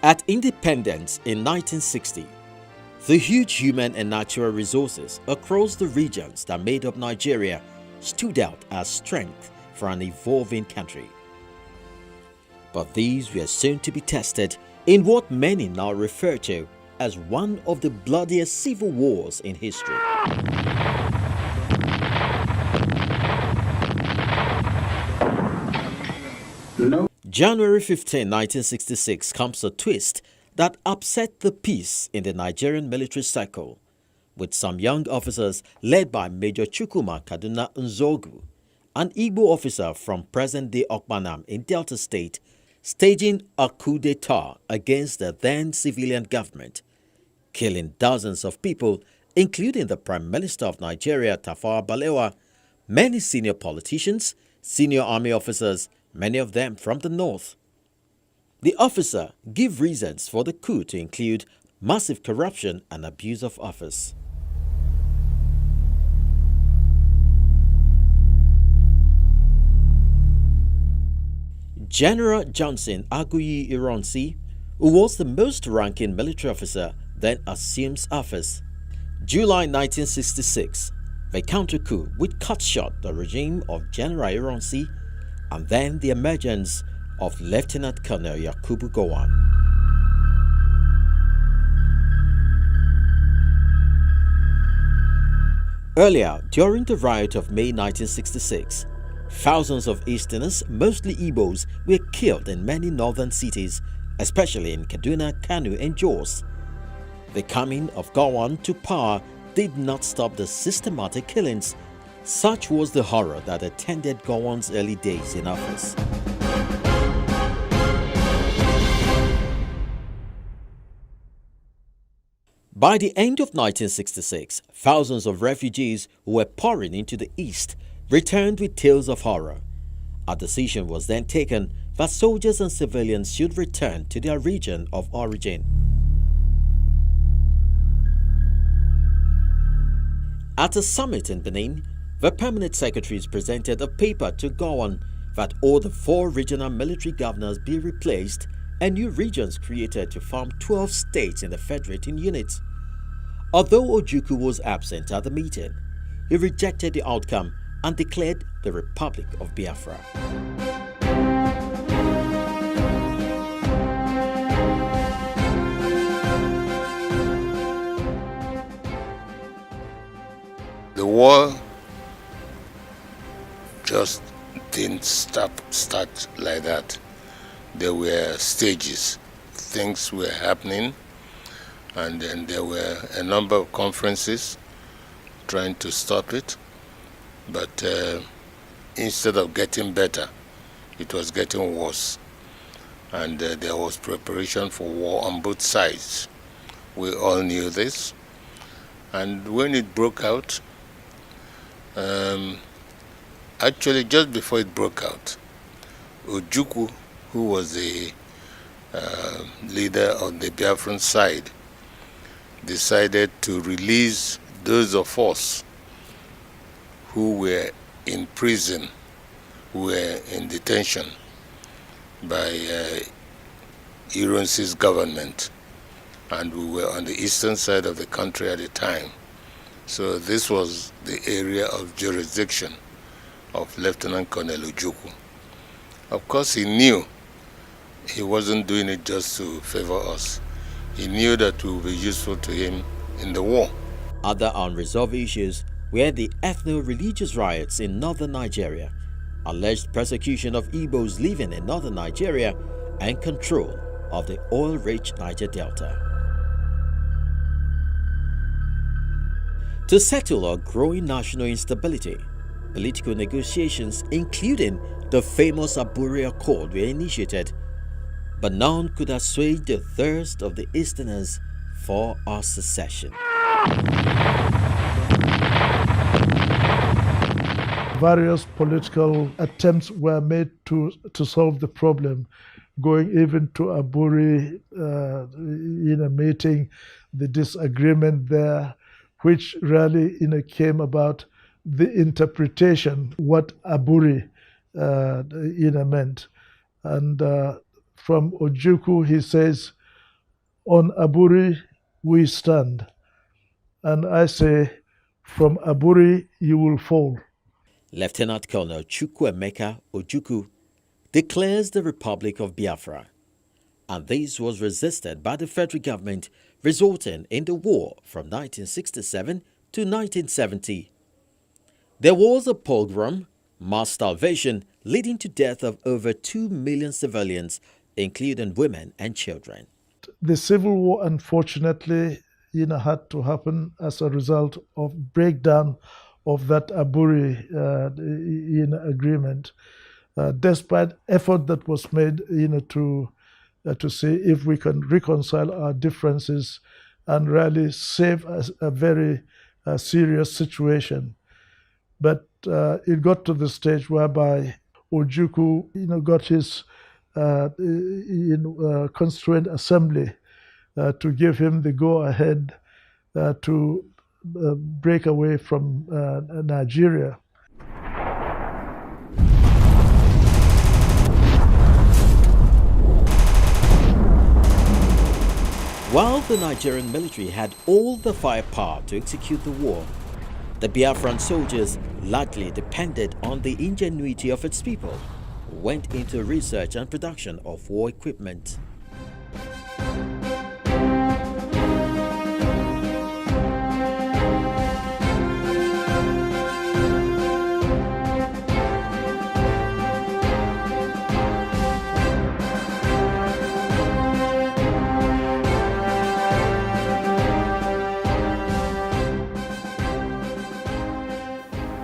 At independence in 1960, the huge human and natural resources across the regions that made up Nigeria stood out as strength for an evolving country. But these were soon to be tested in what many now refer to as one of the bloodiest civil wars in history. January 15, 1966 comes a twist that upset the peace in the Nigerian military cycle, with some young officers led by Major Chukwuma Kaduna Nzogu, an Igbo officer from present-day Okpanam in Delta State, staging a coup d'etat against the then civilian government, killing dozens of people, including the Prime Minister of Nigeria, Tafawa Balewa, many senior politicians, senior army officers, many of them from the north. The officer gave reasons for the coup to include massive corruption and abuse of office. General Johnson Aguiyi Ironsi, who was the most ranking military officer, then assumes office. July 1966, the counter-coup which cut short the regime of General Ironsi, and then the emergence of Lieutenant Colonel Yakubu Gowon. Earlier, during the riot of May 1966, thousands of Easterners, mostly Igbos, were killed in many northern cities, especially in Kaduna, Kano, and Jos. The coming of Gowon to power did not stop the systematic killings. Such was the horror that attended Gowon's early days in office. By the end of 1966, thousands of refugees who were pouring into the east returned with tales of horror. A decision was then taken that soldiers and civilians should return to their region of origin. At a summit in Benin, the permanent secretaries presented a paper to Gowon that all the 4 regional military governors be replaced and new regions created to form 12 states in the federating unit. Although Ojukwu was absent at the meeting, he rejected the outcome and declared the Republic of Biafra. The war just didn't start like that. There were stages. Things were happening, and then there were a number of conferences trying to stop it. But instead of getting better, it was getting worse. And there was preparation for war on both sides. We all knew this. And when it broke out, actually, just before it broke out, Ojukwu, who was the leader on the Biafran side, decided to release those of us who were in prison, who were in detention by Ironsi's government, and we were on the eastern side of the country at the time. So this was the area of jurisdiction of Lieutenant Colonel Ojukwu. Of course, he knew he wasn't doing it just to favor us. He knew that we would be useful to him in the war. Other unresolved issues were the ethno-religious riots in northern Nigeria, alleged persecution of Igbos living in northern Nigeria, and control of the oil-rich Niger Delta. To settle a growing national instability, political negotiations, including the famous Aburi Accord, were initiated, but none could assuage the thirst of the Easterners for our secession. Various political attempts were made to solve the problem, going even to Aburi meeting, the disagreement there, which really came about the interpretation what Aburi meant. And from Ojukwu, he says On Aburi we stand. And I say, from Aburi you will fall. Lieutenant Colonel Chukwuemeka Ojukwu declares the Republic of Biafra, and this was resisted by the federal government, resulting in the war from 1967 to 1970. There was a pogrom, mass starvation, leading to death of over 2 million civilians, including women and children. The civil war, unfortunately, had to happen as a result of breakdown of that Aburi agreement. Despite effort that was made, to see if we can reconcile our differences and really save a very serious situation. But it got to the stage whereby Ojukwu, got his Constituent Assembly to give him the go-ahead to break away from Nigeria. While the Nigerian military had all the firepower to execute the war, the Biafran soldiers largely depended on the ingenuity of its people, who went into research and production of war equipment.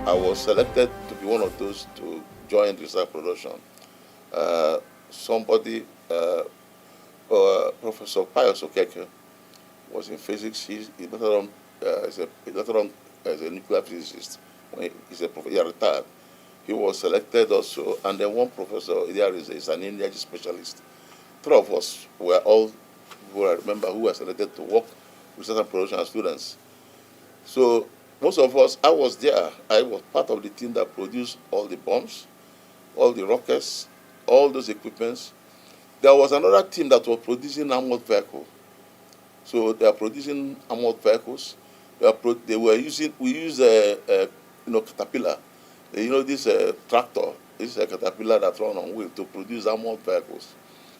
I was selected to be one of those to join research production. Professor Pius Okeke was in physics. He's a nuclear physicist. He retired. He was selected also, and then one professor there is an energy specialist. Three of us were all who I remember who were selected to work with research and production students. So most of us, I was there. I was part of the team that produced all the bombs, all the rockets, all those equipments. There was another team that was producing armored vehicles. So they are producing armored vehicles. We use a caterpillar. This tractor. This is a caterpillar that runs on wheel to produce armored vehicles.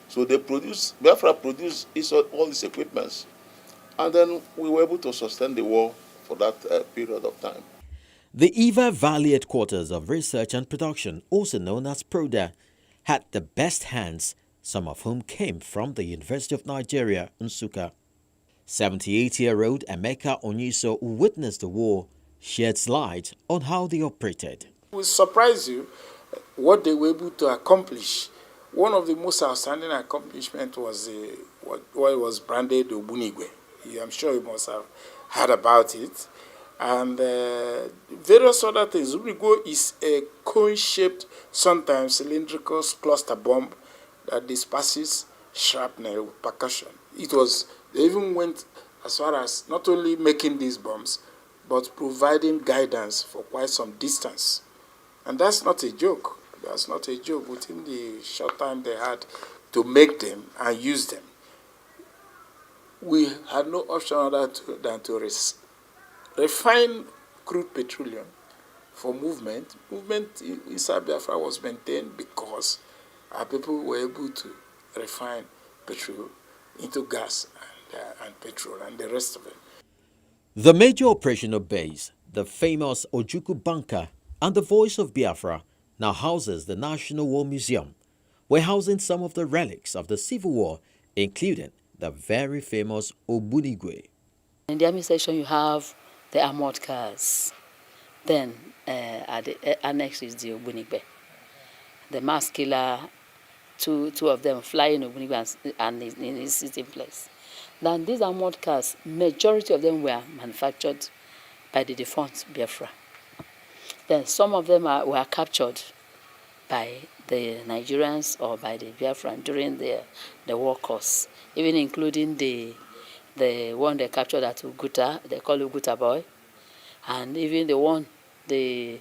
So Biafra produced all these equipments, and then we were able to sustain the war for that period of time. The Eva Valley headquarters of research and production, also known as PRODA, had the best hands, some of whom came from the University of Nigeria, Nsukka. 78-year-old Emeka Onyiso, who witnessed the war, sheds light on how they operated. It will surprise you what they were able to accomplish. One of the most outstanding accomplishments was what was branded Obunigwe. I'm sure you must have heard about it. And various other things. Obunigwe is a cone-shaped, sometimes cylindrical cluster bomb that disperses shrapnel with percussion. They even went as far as not only making these bombs, but providing guidance for quite some distance. And that's not a joke. That's not a joke within the short time they had to make them and use them. We had no option other than to refine crude petroleum for movement. Movement inside Biafra was maintained because our people were able to refine petrol into gas and petrol and the rest of it. The major operational base, the famous Ojukwu Bunker and the Voice of Biafra, now houses the National War Museum, where housing some of the relics of the Civil War, including the very famous Obunigwe. In the army section, you have the armored cars. Then, at the annex is the Obunigwe. The mass killer, two of them flying Obunigwe and in his sitting place. Then these armored cars, majority of them were manufactured by the defunct Biafra. Then some of them were captured by the Nigerians or by the Biafran during the war course, even including the one they captured at Uguta, they call Uguta Boy, and even the one, the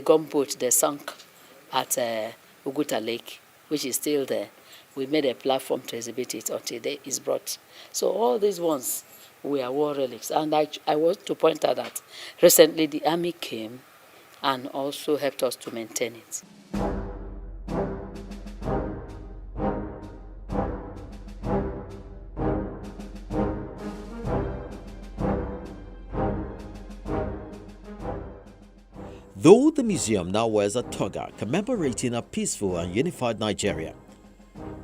gunboat they sunk at Uguta Lake, which is still there. we made a platform to exhibit it until it's brought. So all these ones were war relics. And I want to point out that recently the army came and also helped us to maintain it. Though the museum now wears a toga commemorating a peaceful and unified Nigeria,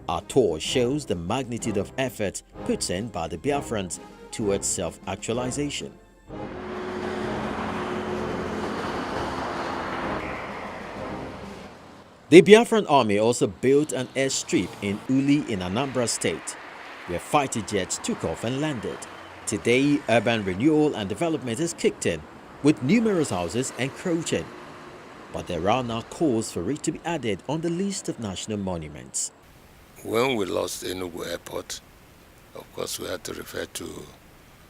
our tour shows the magnitude of effort put in by the Biafrans towards self-actualization. The Biafran army also built an airstrip in Uli in Anambra State, where fighter jets took off and landed. Today, urban renewal and development is kicked in, with numerous houses encroaching. But there are now calls for it to be added on the list of national monuments. When we lost Enugu Airport, of course we had to refer to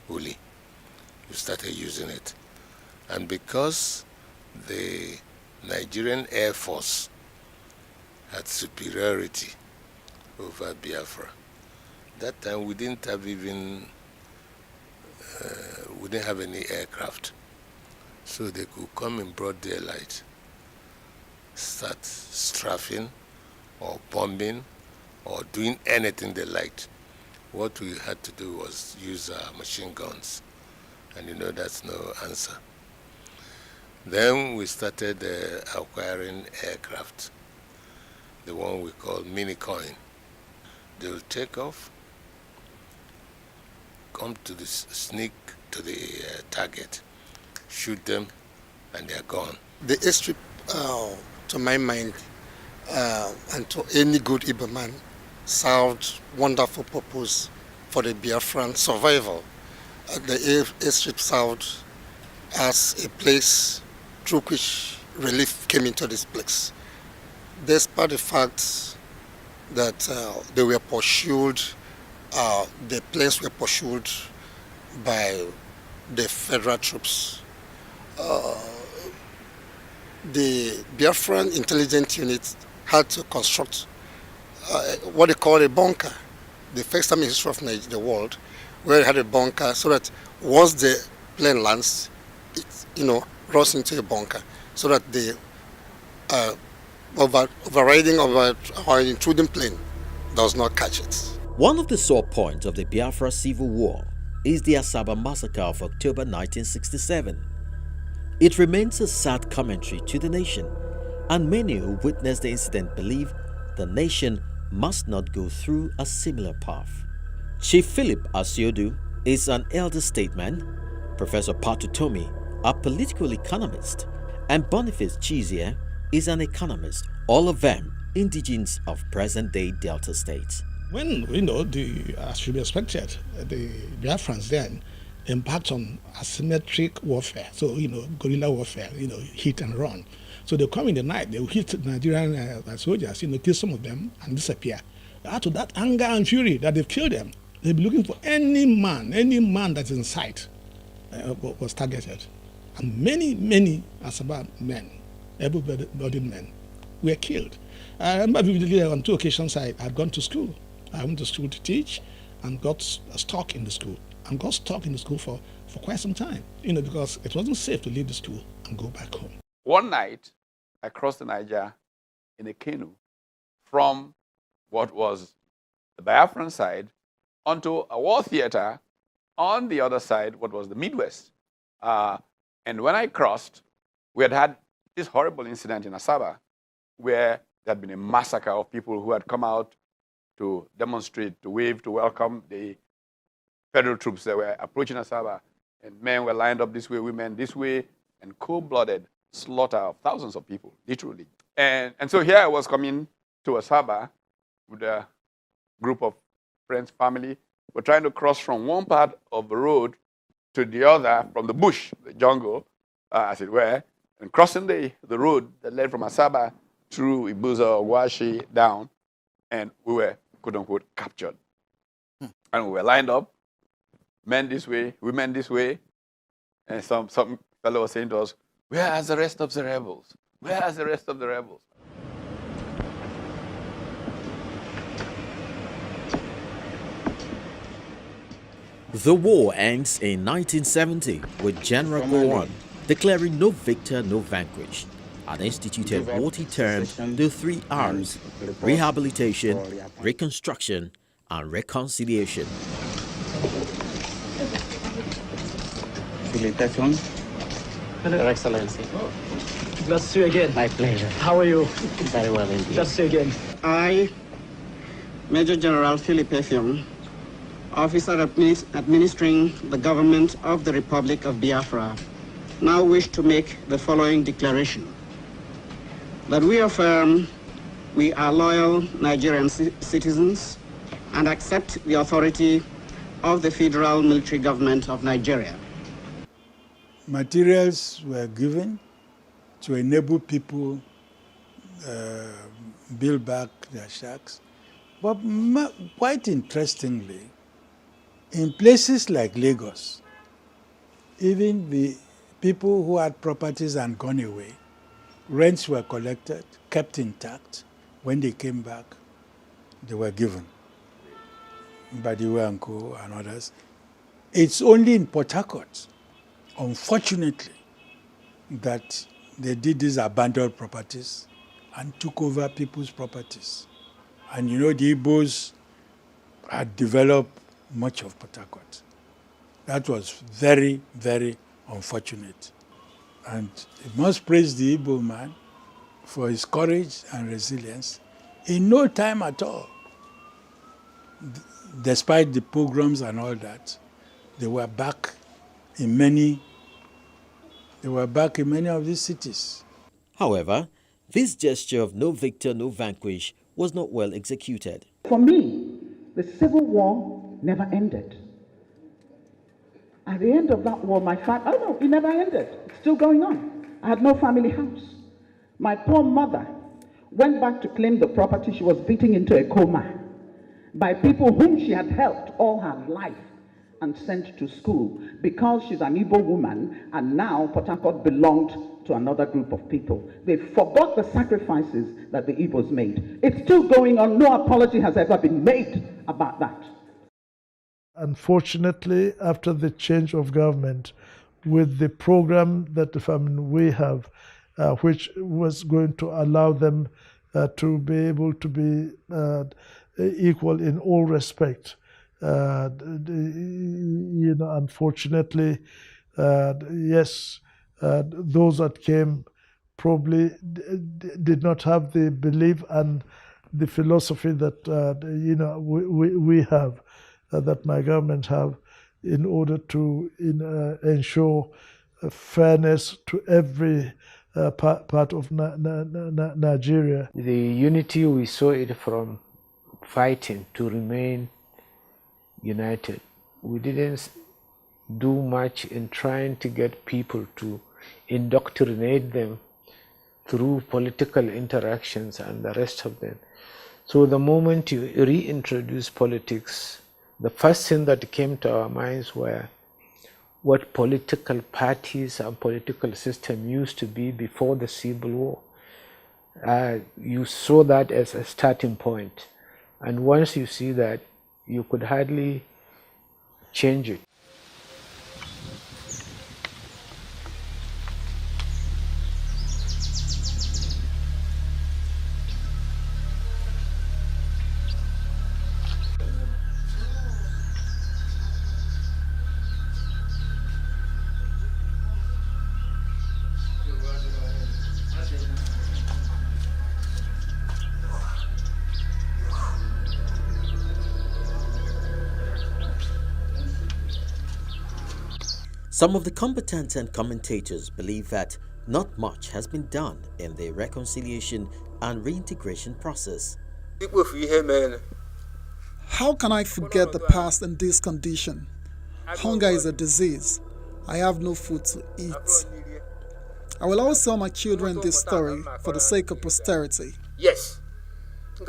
Uli. We started using it. And because the Nigerian Air Force had superiority over Biafra, that time we didn't have any aircraft. So they could come in broad daylight, start strafing or bombing or doing anything they liked. What we had to do was use our machine guns, and that's no answer. Then we started acquiring aircraft, the one we call mini-coin. They will take off, come to sneak to the target, shoot them, and they're gone. The airstrip, to my mind, and to any good Igbo man, served wonderful purpose for the Biafran survival. The airstrip served as a place through which relief came into this place. Despite the fact that they were pursued, the planes were pursued by the federal troops. The Biafran intelligence unit had to construct what they call a bunker. The first time in history of the world, where they had a bunker so that once the plane lands, it runs into a bunker so that the overriding or intruding plane does not catch it. One of the sore points of the Biafra Civil War is the Asaba massacre of October 1967. It remains a sad commentary to the nation, and many who witnessed the incident believe the nation must not go through a similar path. Chief Philip Asiodu is an elder statesman, Professor Patu Tomi, a political economist, and Boniface Chizie is an economist, all of them indigenes of present-day Delta states. When, as should be expected, the Biafrans then embarked on asymmetric warfare. So, guerrilla warfare, hit and run. So they come in the night, they will hit Nigerian soldiers, kill some of them and disappear. Out of that anger and fury that they've killed them, they'll be looking for any man that's in sight was targeted. And many Asaba men, able-bodied men, were killed. I remember vividly on 2 occasions I had gone to school. I went to school to teach and got stuck in the school. And got stuck in the school for quite some time, because it wasn't safe to leave the school and go back home. One night, I crossed the Niger in a canoe from what was the Biafran side onto a war theater on the other side, what was the Midwest. And when I crossed, we had this horrible incident in Asaba where there had been a massacre of people who had come out to demonstrate, to wave, to welcome the federal troops that were approaching Asaba. And men were lined up this way, women this way, and cold-blooded slaughter of thousands of people, literally. And so here I was coming to Asaba with a group of friends, family. We're trying to cross from one part of the road to the other, from the bush, the jungle, as it were, and crossing the road that led from Asaba through Ibuza or Washi down, and we were, quote-unquote, captured. And we were lined up, men this way, women this way, and some fellow was saying to us, "Where are the rest of the rebels? Where are the rest of the rebels?" The war ends in 1970 with General Gowon declaring no victor, no vanquished, and instituted what he termed the 3 R's: rehabilitation, reconstruction, and reconciliation. Your Excellency. Glad to see you again. My pleasure. How are you? Very well indeed. Glad to see you again. I, Major General Philip Effiong, officer administering the government of the Republic of Biafra, now wish to make the following declaration. That we affirm we are loyal Nigerian citizens and accept the authority of the Federal Military Government of Nigeria. Materials were given to enable people build back their shacks. But quite interestingly, in places like Lagos, even the people who had properties and gone away, rents were collected, kept intact. When they came back, they were given by the Uncle and others. It's only in Port Harcourt, unfortunately, that they did these abandoned properties and took over people's properties. And you know, the Igbos had developed much of Port Harcourt. That was very, very unfortunate. And we must praise the Igbo man for his courage and resilience. In no time at all, despite the pogroms and all that, they were back in many of these cities. However, this gesture of no victor, no vanquish was not well executed. For me, the Civil War never ended. At the end of that war, it never ended. It's still going on. I had no family house. My poor mother went back to claim the property she was beating into a coma by people whom she had helped all her life and sent to school because she's an Igbo woman and now Port Harcourt belonged to another group of people. They forgot the sacrifices that the Igbos made. It's still going on. No apology has ever been made about that. Unfortunately, after the change of government, with the program that we have, which was going to allow them to be able to be equal in all respect, unfortunately, yes, those that came probably did not have the belief and the philosophy that we have, that my government have, in order to ensure fairness to every part of Nigeria. The unity, we saw it from fighting to remain united. We didn't do much in trying to get people to indoctrinate them through political interactions and the rest of them. So the moment you reintroduce politics, the first thing that came to our minds were what political parties and political system used to be before the Civil War. You saw that as a starting point. And once you see that, you could hardly change it. Some of the combatants and commentators believe that not much has been done in the reconciliation and reintegration process. How can I forget the past in this condition? Hunger is a disease. I have no food to eat. I will always tell my children this story for the sake of posterity. Yes. They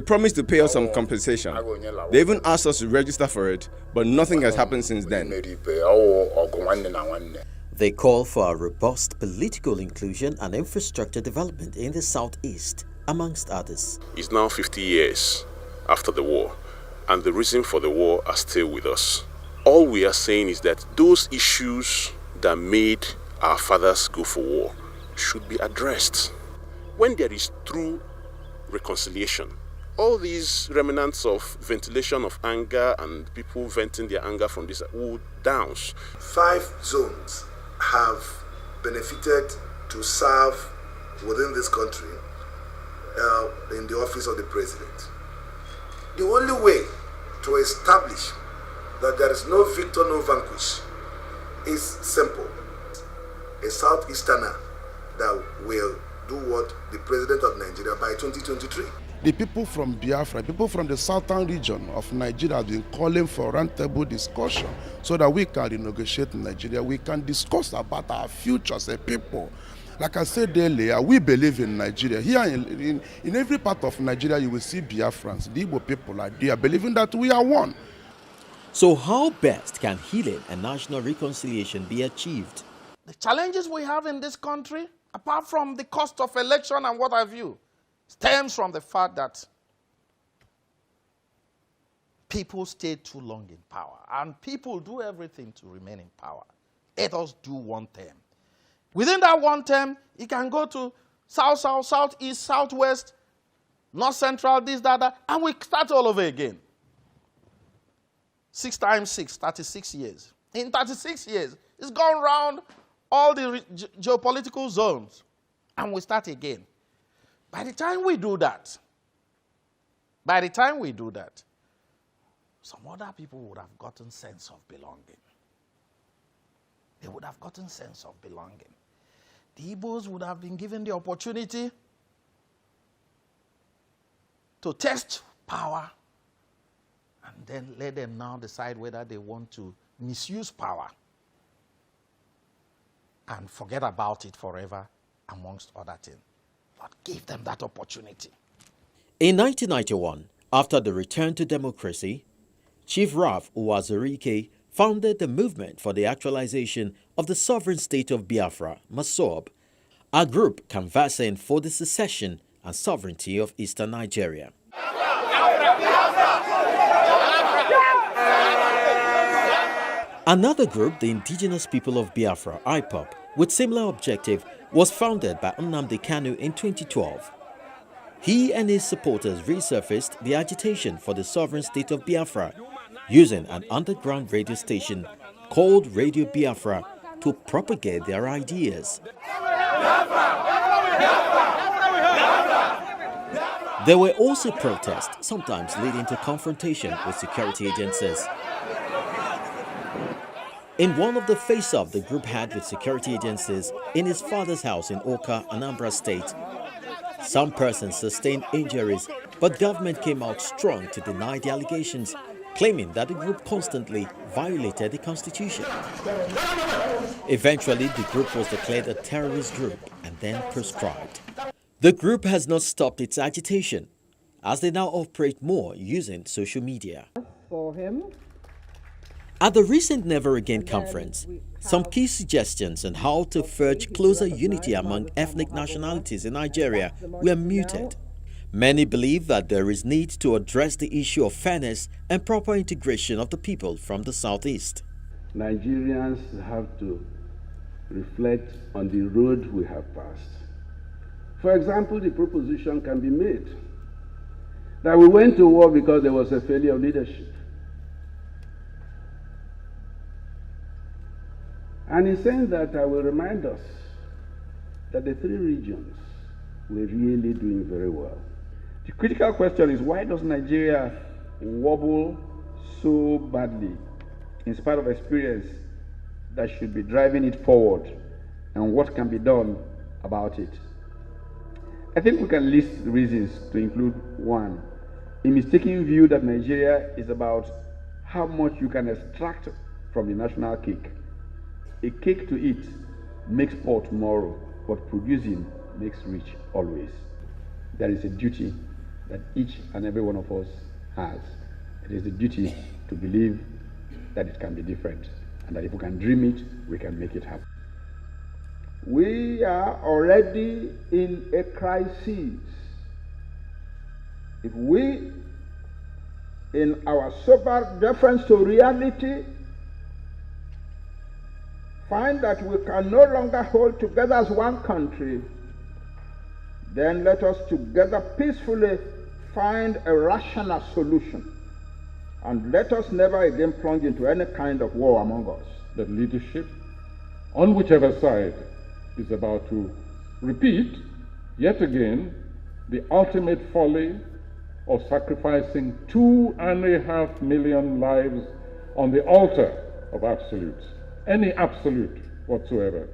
promised to pay us some compensation. They even asked us to register for it, but nothing has happened since then. They call for a robust political inclusion and infrastructure development in the Southeast, amongst others. It's now 50 years after the war, and the reason for the war are still with us. All we are saying is that those issues that made our fathers go for war should be addressed. When there is true reconciliation, all these remnants of ventilation of anger and people venting their anger from this will downs. 5 zones have benefited to serve within this country in the office of the president. The only way to establish that there is no victor, no vanquish is simple. A Southeasterner that will do what the president of Nigeria by 2023. The people from Biafra, people from the southern region of Nigeria have been calling for roundtable discussion so that we can renegotiate Nigeria. We can discuss about our future as a people. Like I said earlier, we believe in Nigeria. Here in every part of Nigeria, you will see Biafrans. The Igbo people are there, believing that we are one. So how best can healing and national reconciliation be achieved? The challenges we have in this country, apart from the cost of election and what have you, stems from the fact that people stay too long in power. And people do everything to remain in power. Let us do one term. Within that one term, it can go to south, southeast, southwest, north central, this, that, and we start all over again. 6 times 6, 36 years. In 36 years, it's gone round all the geopolitical zones, and we start again. By the time we do that, some other people would have gotten sense of belonging. They would have gotten sense of belonging. The Igbos would have been given the opportunity to test power and then let them now decide whether they want to misuse power and forget about it forever, amongst other things. But give them that opportunity. In 1991, after the return to democracy, Chief Ralph Uwazurike founded the movement for the actualization of the sovereign state of Biafra, MASOB, a group canvassing for the secession and sovereignty of eastern Nigeria. Another group, the Indigenous People of Biafra, IPOB, with similar objective, was founded by Nnamdi Kanu in 2012. He and his supporters resurfaced the agitation for the sovereign state of Biafra using an underground radio station called Radio Biafra to propagate their ideas. There were also protests, sometimes leading to confrontation with security agencies. In one of the face-off the group had with security agencies in his father's house in Oka, Anambra State, some persons sustained injuries, but government came out strong to deny the allegations, claiming that the group constantly violated the constitution. Eventually, the group was declared a terrorist group and then proscribed. The group has not stopped its agitation, as they now operate more using social media. For him. At the recent Never Again conference, some key suggestions on how to forge closer unity among ethnic nationalities in Nigeria were mooted. Many believe that there is need to address the issue of fairness and proper integration of the people from the southeast. Nigerians have to reflect on the road we have passed. For example, the proposition can be made that we went to war because there was a failure of leadership. And in saying that, I will remind us that the 3 regions were really doing very well. The critical question is, why does Nigeria wobble so badly in spite of experience that should be driving it forward, and what can be done about it? I think we can list reasons to include 1, a mistaken view that Nigeria is about how much you can extract from the national cake. A cake to eat makes poor tomorrow, but producing makes rich always. There is a duty that each and every one of us has. It is the duty to believe that it can be different, and that if we can dream it, we can make it happen. We are already in a crisis. If we in our sober deference to reality, find that we can no longer hold together as one country, then let us together peacefully find a rational solution. And let us never again plunge into any kind of war among us. That leadership, on whichever side, is about to repeat, yet again, the ultimate folly of sacrificing 2.5 million lives on the altar of absolutes, any absolute whatsoever.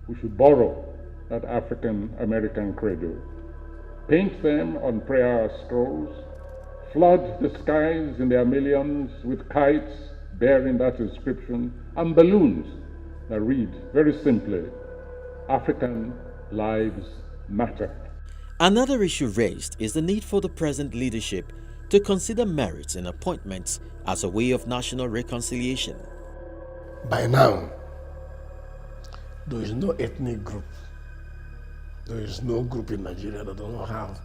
We should borrow that African-American credo, paint them on prayer scrolls, flood the skies in their millions with kites bearing that inscription, and balloons that read very simply, African lives matter. Another issue raised is the need for the present leadership to consider merits in appointments as a way of national reconciliation. By now, there is no ethnic group, there is no group in Nigeria that does not have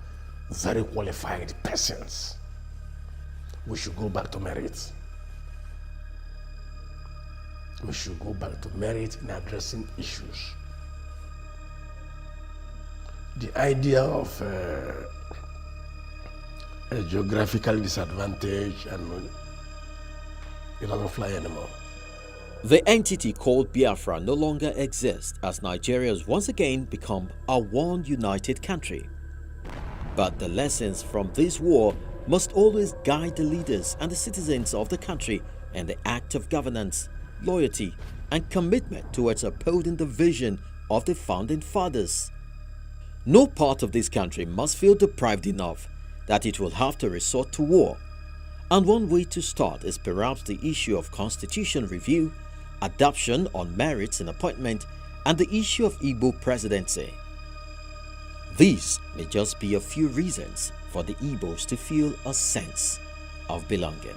very qualified persons. We should go back to merit. We should go back to merit in addressing issues. The idea of a geographical disadvantage, and it doesn't fly anymore. The entity called Biafra no longer exists as Nigeria has once again become a one united country. But the lessons from this war must always guide the leaders and the citizens of the country in the act of governance, loyalty, and commitment towards upholding the vision of the founding fathers. No part of this country must feel deprived enough that it will have to resort to war. And one way to start is perhaps the issue of constitution review, adoption on merits in appointment, and the issue of Igbo presidency. These may just be a few reasons for the Igbos to feel a sense of belonging.